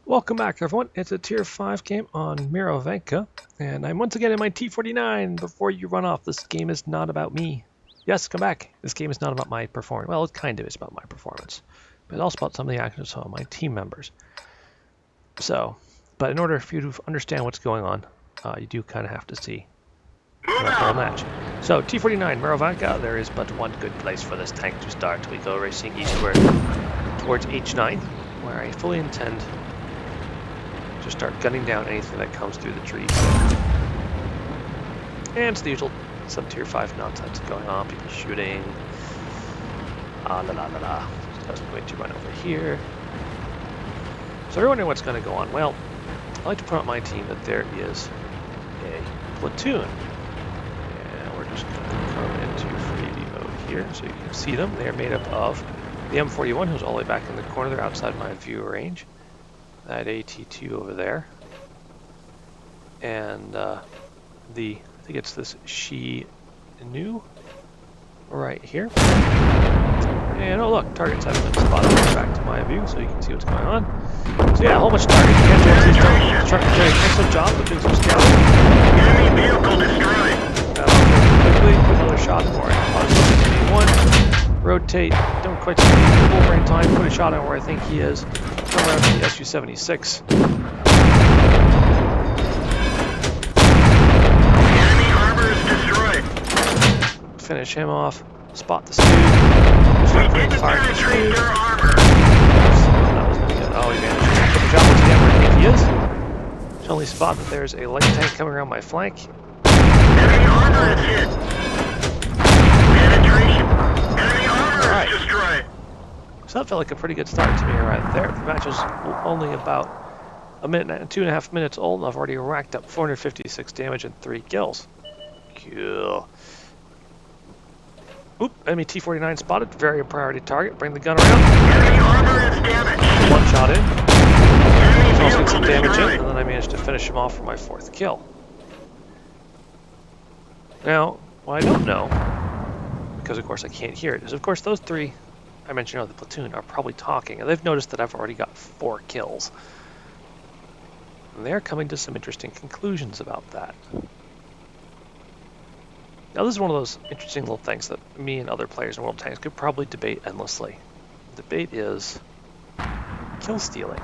Welcome back, everyone. It's a Tier 5 game on Mirovanka, and I'm once again in my T49. Before you run off, this game is not about me. Yes, come back. This game is not about my performance. Well, it kind of is about my performance, but it's also about some of the actions of my team members. But in order for you to understand what's going on, you do kind of have to see the whole match. So, T49, Mirovanka, there is but one good place for this tank to start. We go racing eastward towards H9, where I fully intend to start gunning down anything that comes through the trees. And it's the usual some Tier 5 nonsense going on, people shooting. So I'm going to run over here. So you're wondering what's going to go on. Well, I like to point out my team that there is a platoon. And we're just going to come into freebie mode here so you can see them. They are made up of the M41, who's all the way back in the corner. They're outside my view range. That AT2 over there, and I think it's this She-Nu right here. And oh look, targets have been spotted back to my view, so you can see what's going on. So yeah, a whole bunch of targets. The truck is doing an excellent job of doing some scouting. Enemy vehicle destroyed. Quickly put another shot for it. One, rotate. Don't quite see the Wolverine time. Put a shot on where I think he is. Come around to the Su-76. Enemy armor is destroyed. Finish him off. Spot the Stu. We didn't penetrate their armor. That was gonna get. Oh, he vanished. Put the shot once again where I think he is. Should only spot that there's a light tank coming around my flank. Enemy armor is hit. Penetration. Enemy armor is destroyed. So that felt like a pretty good start to me right there. The match was only about a minute and 2.5 minutes old, and I've already racked up 456 damage and 3 kills. Cool. Oop, enemy T49 spotted. Very priority target. Bring the gun around. Enemy armor is damaged. One shot in. Enemy Also get vehicle some damage in, destroyed. and then I managed to finish him off for my 4th kill. Now, what I don't know, because of course I can't hear it, is of course those 3 I mentioned the platoon are probably talking, and they've noticed that I've already got 4 kills. And they're coming to some interesting conclusions about that. Now this is one of those interesting little things that me and other players in World of Tanks could probably debate endlessly. The debate is kill stealing.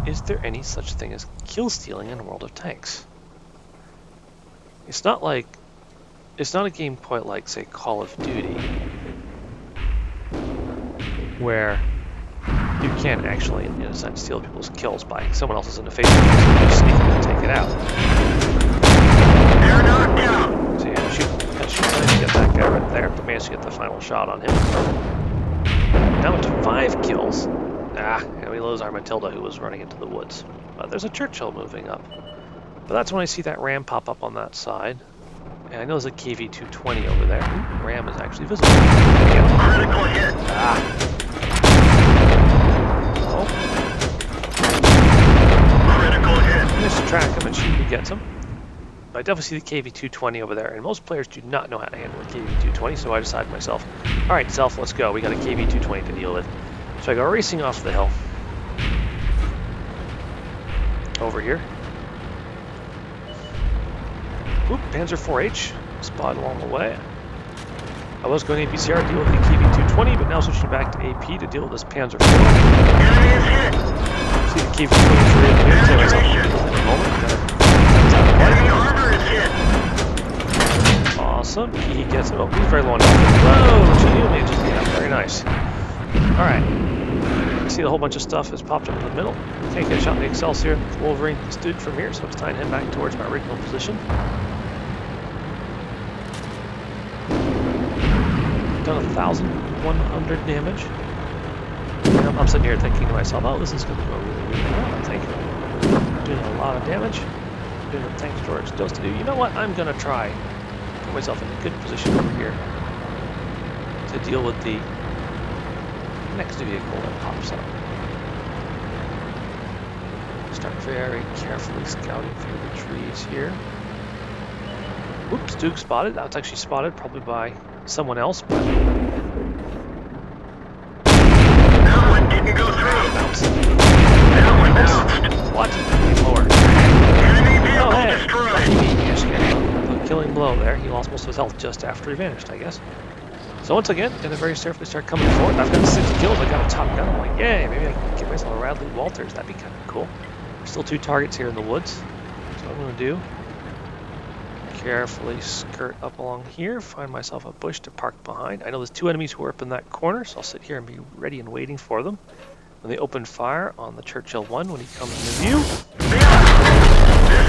Is there any such thing as kill stealing in World of Tanks? It's not a game quite like, say, Call of Duty, where you can actually, in a sense, steal people's kills by someone else is in the face of it, and you just sneak up and take it out. They're knocked down. So yeah, shoot, get that guy right there, but managed to get the final shot on him. Now into 5 kills. And we lose our Matilda, who was running into the woods. But there's a Churchill moving up. But that's when I see that Ram pop up on that side. And I know there's a KV-220 over there. Ooh, Ram is actually visible. There we go. Critical hit. Critical hit. Just to track him and shoot who gets him. But I definitely see the KV-220 over there, and most players do not know how to handle a KV-220, so I decided to myself, alright, Self, let's go. We got a KV-220 to deal with. So I go racing off the hill. Over here. Oop, Panzer 4H. Spot along the way. I was going to APCR to deal with the KV-220, but now switching back to AP to deal with this Panzer 4. Enemy is hit. See the KV-23 in here, so myself in a moment. Enemy armor is hit. Awesome. He gets it. Oh, he's very low on health. Whoa, Chile manages to get up. Very nice. Alright. I see a whole bunch of stuff has popped up in the middle. Can't get a shot in the Excelsior. Wolverine stood from here, so it's time to head back towards my original position. Done 1,100 damage. And I'm sitting here thinking to myself, oh, this is going to go really, really well. I think I'm doing a lot of damage. Doing what tank storage does to do. You know what? I'm going to try put myself in a good position over here to deal with the next vehicle that pops up. Start very carefully scouting through the trees here. Whoops, Duke spotted. That's actually spotted probably by someone else, but That one didn't go through. bounce. That one bounced. lost most of his health just after he vanished, I guess. So once again, gonna very carefully start coming forward. I've got 6 kills. I got a top gun. I'm like, yay, maybe I can get myself a Radley Walters. That'd be kind of cool. There's still 2 targets here in the woods. So what I'm gonna do, carefully skirt up along here, find myself a bush to park behind. I know there's 2 enemies who are up in that corner, so I'll sit here and be ready and waiting for them. When they open fire on the Churchill 1 when he comes into view. This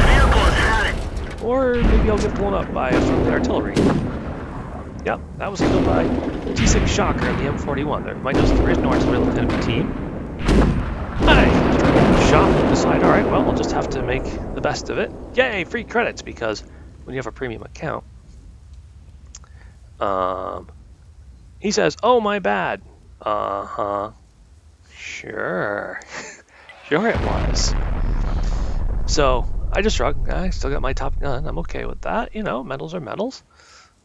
vehicle is heading. Or maybe I'll get blown up by a friendly artillery. Yep, that was killed by T6 Shocker in the M41. There might notice there is no artillery left in the team. I shot and decide, alright, well, I'll just have to make the best of it. Yay, free credits, because when you have a premium account, he says, oh, my bad. Uh-huh. Sure. Sure it was. So I just shrugged. I still got my top gun. I'm okay with that. You know, medals are medals.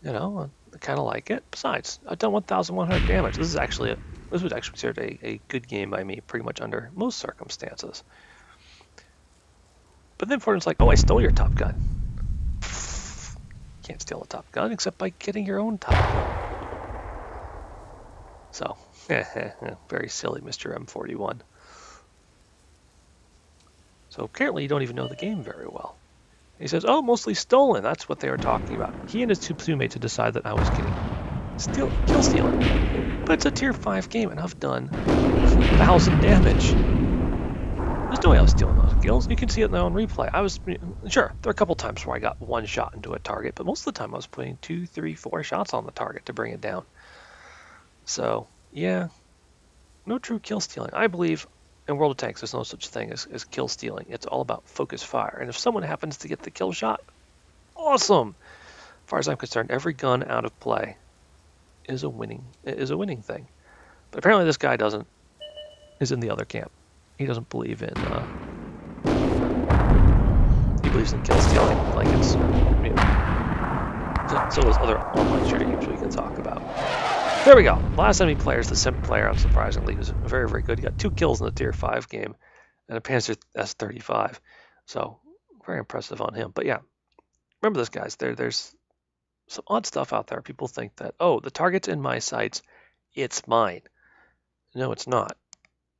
You know, I kind of like it. Besides, I've done 1,100 damage. This was actually considered a good game by me, pretty much under most circumstances. But then Fortune's like, oh, I stole your top gun. Can't steal a top gun except by getting your own top gun. So, very silly, Mr. M41. So apparently you don't even know the game very well. He says, oh, mostly stolen. That's what they were talking about. He and his 2 platoon had decided that I was getting kill stealing. But it's a tier 5 game, and I've done 1,000 damage. There's no way I was stealing those kills. You can see it now on replay. Sure, there are a couple times where I got 1 shot into a target, but most of the time I was putting 2, 3, 4 shots on the target to bring it down. So, yeah, no true kill stealing. I believe in World of Tanks, there's no such thing as kill stealing. It's all about focus fire. And if someone happens to get the kill shot, awesome. As far as I'm concerned, every gun out of play is a winning thing. But apparently this guy is in the other camp. He doesn't believe in he believes in kill stealing like it's, you know. So there's other online shooting games we can talk about. There we go. Last enemy player is the Simp player, unsurprisingly. He was very, very good. He got 2 kills in the tier 5 game and a Panzer S35. So very impressive on him. But yeah, remember this, guys. There's some odd stuff out there. People think that, oh, the target's in my sights, it's mine. No, it's not.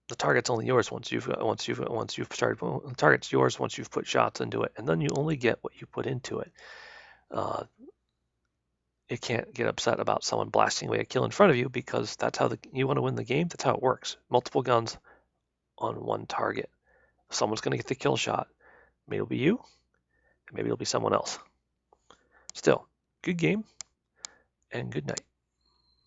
The target's only yours once you've started. The target's yours once you've put shots into it, and then you only get what you put into it. You can't get upset about someone blasting away a kill in front of you, because that's how you want to win the game. That's how it works. Multiple guns on one target. Someone's going to get the kill shot. Maybe it'll be you, and maybe it'll be someone else. Still, good game, and good night.